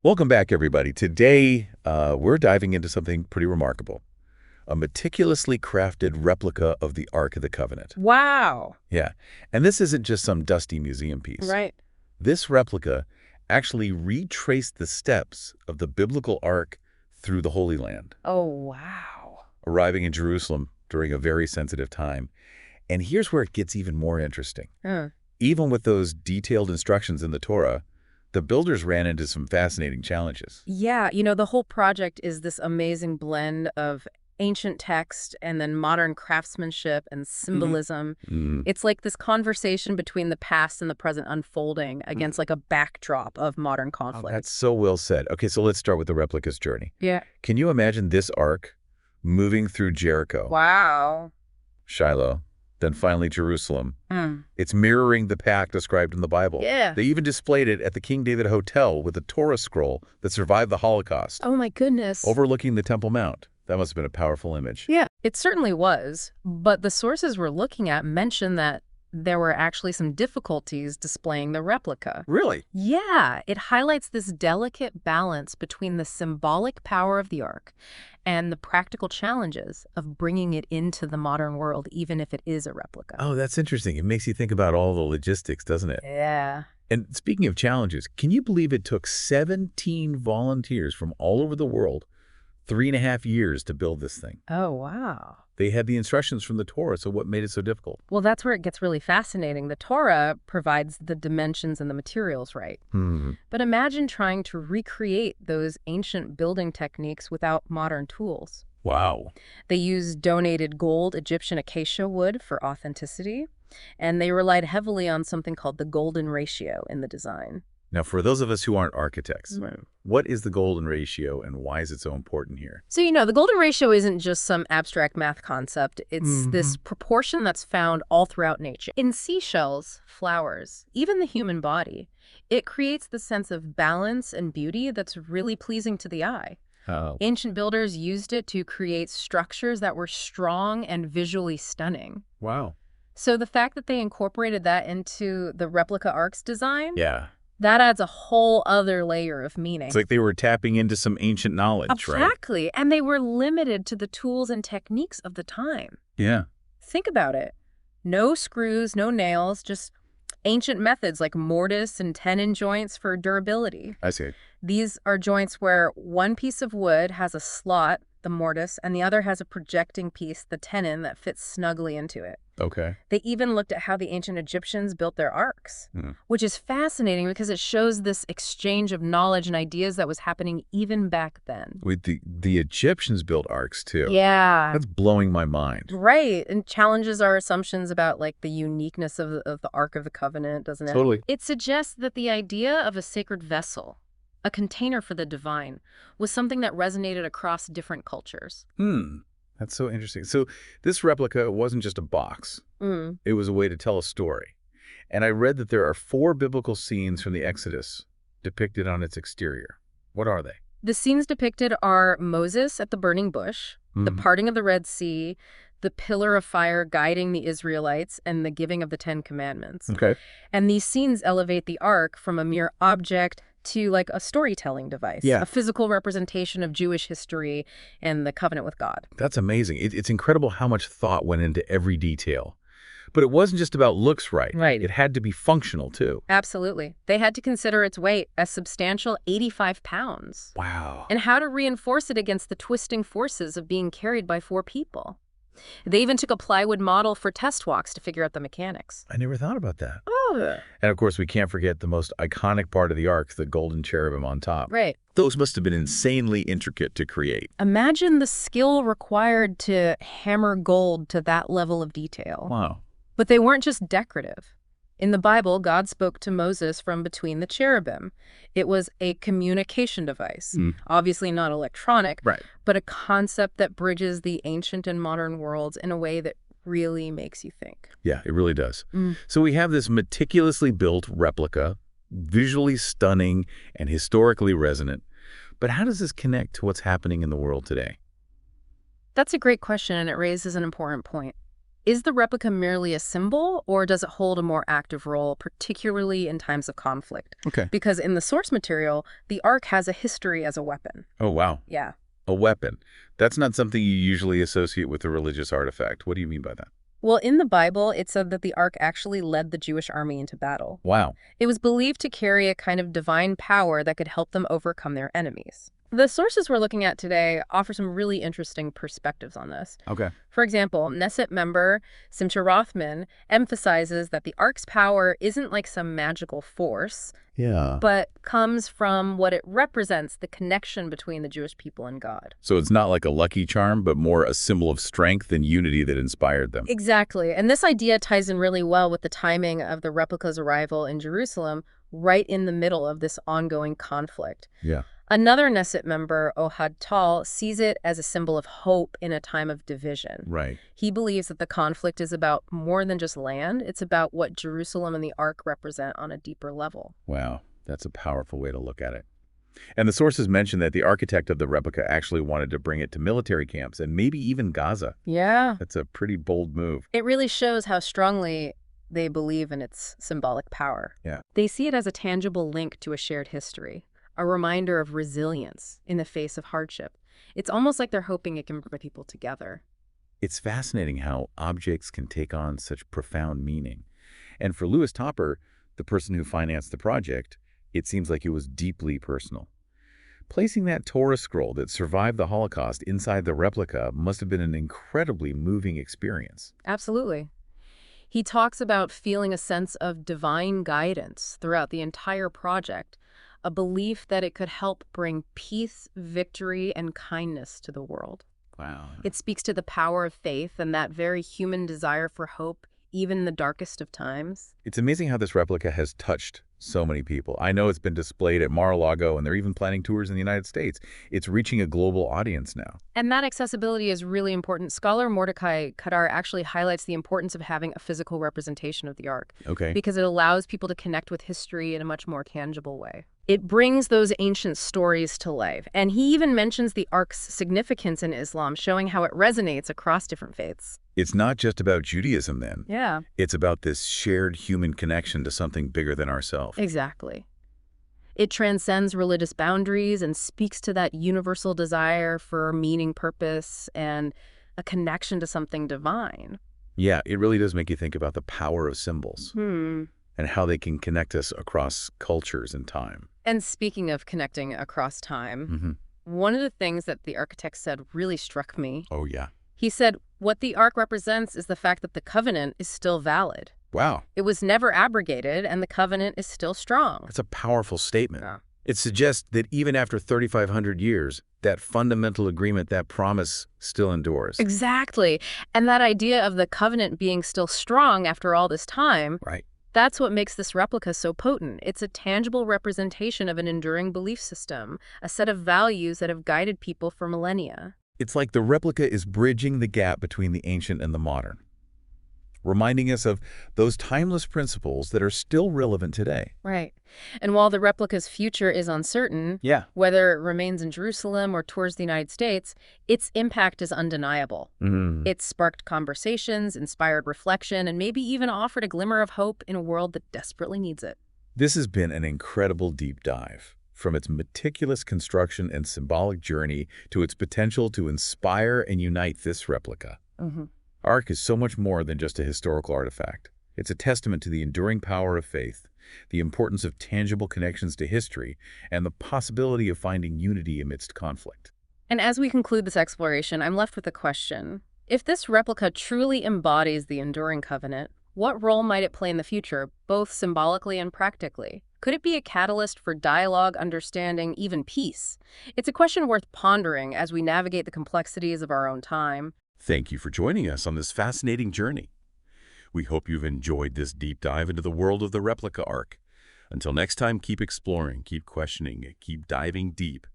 Welcome back, everybody. Today, we're diving into something pretty remarkable. A meticulously crafted replica of the Ark of the Covenant. Wow. Yeah, and this isn't just some dusty museum piece. Right. This replica actually retraced the steps of the biblical Ark through the Holy Land, Oh, wow. arriving in Jerusalem during a very sensitive time. And here's where it gets even more interesting. Huh. Even with those detailed instructions in the Torah, the builders ran into some fascinating challenges. Yeah, the whole project is this amazing blend of ancient text and then modern craftsmanship and symbolism. Mm. It's like this conversation between the past and the present unfolding against like a backdrop of modern Oh, conflict. that's so well said. Okay, so let's start with the replica's journey. Yeah. Can you imagine this ark moving through Jericho, Wow. Shiloh, then finally Jerusalem? Hmm. It's mirroring the pact described in the Bible. Yeah. They even displayed it at the King David Hotel with a Torah scroll that survived the Holocaust, Oh, my goodness. overlooking the Temple Mount. That must have been a powerful image. Yeah, it certainly was. But the sources we're looking at mention that there were actually some difficulties displaying the replica. Really? Yeah, it highlights this delicate balance between the symbolic power of the Ark and the practical challenges of bringing it into the modern world, even if it is a replica. Oh, that's interesting. It makes you think about all the logistics, doesn't it? Yeah. And speaking of challenges, can you believe it took 17 volunteers from all over the world 3.5 years to build this thing? Oh, wow. They had the instructions from the Torah, so what made it so difficult? Well, that's where it gets really fascinating. The Torah provides the dimensions and the materials, right? But imagine trying to recreate those ancient building techniques without modern tools. Wow. They used donated gold Egyptian acacia wood for authenticity, and they relied heavily on something called the golden ratio in the design. Now, for those of us who aren't architects, Right. what is the golden ratio and why is it so important here? So, the golden ratio isn't just some abstract math concept. It's this proportion that's found all throughout nature. In seashells, flowers, even the human body, it creates the sense of balance and beauty that's really pleasing to the eye. Oh. Ancient builders used it to create structures that were strong and visually stunning. Wow. So the fact that they incorporated that into the replica ark's design, Yeah. that adds a whole other layer of meaning. It's like they were tapping into some ancient knowledge, right? Exactly. And they were limited to the tools and techniques of the time. Yeah. Think about it. No screws, no nails, just ancient methods like mortise and tenon joints for durability. I see. These are joints where one piece of wood has a slot, the mortise, and the other has a projecting piece, the tenon, that fits snugly into it. Okay. They even looked at how the ancient Egyptians built their arks, Hmm. which is fascinating because it shows this exchange of knowledge and ideas that was happening even back then. With the Egyptians built arcs too. Yeah. That's blowing my mind. Right. And challenges our assumptions about like the uniqueness of the Ark of the Covenant, doesn't it? Totally. It suggests that the idea of a sacred vessel, a container for the divine, was something that resonated across different cultures. That's so interesting. So this replica wasn't just a box. It was a way to tell a story. And I read that there are 4 biblical scenes from the Exodus depicted on its exterior. What are they? The scenes depicted are Moses at the burning bush, the parting of the Red Sea, the pillar of fire guiding the Israelites, and the giving of the 10 Commandments. Okay. And these scenes elevate the Ark from a mere object to like a storytelling device, Yeah. a physical representation of Jewish history and the covenant with God. That's amazing. It's incredible how much thought went into every detail. But it wasn't just about looks, right? Right. It had to be functional, too. Absolutely. They had to consider its weight, a substantial 85 pounds, Wow. and how to reinforce it against the twisting forces of being carried by 4 people. They even took a plywood model for test walks to figure out the mechanics. I never thought about that. Oh. And of course, we can't forget the most iconic part of the ark, the golden cherubim on top. Right. Those must have been insanely intricate to create. Imagine the skill required to hammer gold to that level of detail. Wow. But they weren't just decorative. In the Bible, God spoke to Moses from between the cherubim. It was a communication device, obviously not electronic, Right. but a concept that bridges the ancient and modern worlds in a way that really makes you think. Yeah, it really does. So we have this meticulously built replica, visually stunning and historically resonant. But how does this connect to what's happening in the world today? That's a great question, and it raises an important point. Is the replica merely a symbol, or does it hold a more active role, particularly in times of conflict? Okay. Because in the source material, the Ark has a history as a weapon. Oh, wow. Yeah. A weapon. That's not something you usually associate with a religious artifact. What do you mean by that? Well, in the Bible, it said that the Ark actually led the Jewish army into battle. Wow. It was believed to carry a kind of divine power that could help them overcome their enemies. The sources we're looking at today offer some really interesting perspectives on this. Okay. For example, Knesset member Simcha Rothman emphasizes that the Ark's power isn't like some magical force, Yeah. but comes from what it represents, the connection between the Jewish people and God. So it's not like a lucky charm, but more a symbol of strength and unity that inspired them. Exactly. And this idea ties in really well with the timing of the replica's arrival in Jerusalem, right in the middle of this ongoing conflict. Yeah. Another Knesset member, Ohad Tal, sees it as a symbol of hope in a time of division. Right. He believes that the conflict is about more than just land. It's about what Jerusalem and the Ark represent on a deeper level. Wow. That's a powerful way to look at it. And the sources mention that the architect of the replica actually wanted to bring it to military camps and maybe even Gaza. Yeah. That's a pretty bold move. It really shows how strongly they believe in its symbolic power. Yeah. They see it as a tangible link to a shared history, a reminder of resilience in the face of hardship. It's almost like they're hoping it can bring people together. It's fascinating how objects can take on such profound meaning. And for Louis Topper, the person who financed the project, it seems like it was deeply personal. Placing that Torah scroll that survived the Holocaust inside the replica must have been an incredibly moving experience. Absolutely. He talks about feeling a sense of divine guidance throughout the entire project, a belief that it could help bring peace, victory, and kindness to the world. Wow. It speaks to the power of faith and that very human desire for hope, even in the darkest of times. It's amazing how this replica has touched so many people. I know it's been displayed at Mar-a-Lago, and they're even planning tours in the United States. It's reaching a global audience now. And that accessibility is really important. Scholar Mordecai Kadar actually highlights the importance of having a physical representation of the Ark, Okay. because it allows people to connect with history in a much more tangible way. It brings those ancient stories to life. And he even mentions the Ark's significance in Islam, showing how it resonates across different faiths. It's not just about Judaism then. Yeah. It's about this shared human connection to something bigger than ourselves. Exactly. It transcends religious boundaries and speaks to that universal desire for meaning, purpose, and a connection to something divine. Yeah, it really does make you think about the power of symbols and how they can connect us across cultures and time. And speaking of connecting across time, one of the things that the architect said really struck me. Oh, yeah. He said, what the Ark represents is the fact that the covenant is still valid. Wow. It was never abrogated, and the covenant is still strong. That's a powerful statement. Yeah. It suggests that even after 3,500 years, that fundamental agreement, that promise, still endures. Exactly. And that idea of the covenant being still strong after all this time, Right. that's what makes this replica so potent. It's a tangible representation of an enduring belief system, a set of values that have guided people for millennia. It's like the replica is bridging the gap between the ancient and the modern, reminding us of those timeless principles that are still relevant today. Right. And while the replica's future is uncertain, Yeah. whether it remains in Jerusalem or tours the United States, its impact is undeniable. It sparked conversations, inspired reflection, and maybe even offered a glimmer of hope in a world that desperately needs it. This has been an incredible deep dive, from its meticulous construction and symbolic journey to its potential to inspire and unite this replica. Ark is so much more than just a historical artifact. It's a testament to the enduring power of faith, the importance of tangible connections to history, and the possibility of finding unity amidst conflict. And as we conclude this exploration, I'm left with a question. If this replica truly embodies the enduring covenant, what role might it play in the future, both symbolically and practically? Could it be a catalyst for dialogue, understanding, even peace? It's a question worth pondering as we navigate the complexities of our own time. Thank you for joining us on this fascinating journey. We hope you've enjoyed this deep dive into the world of the replica Ark. Until next time, keep exploring, keep questioning, keep diving deep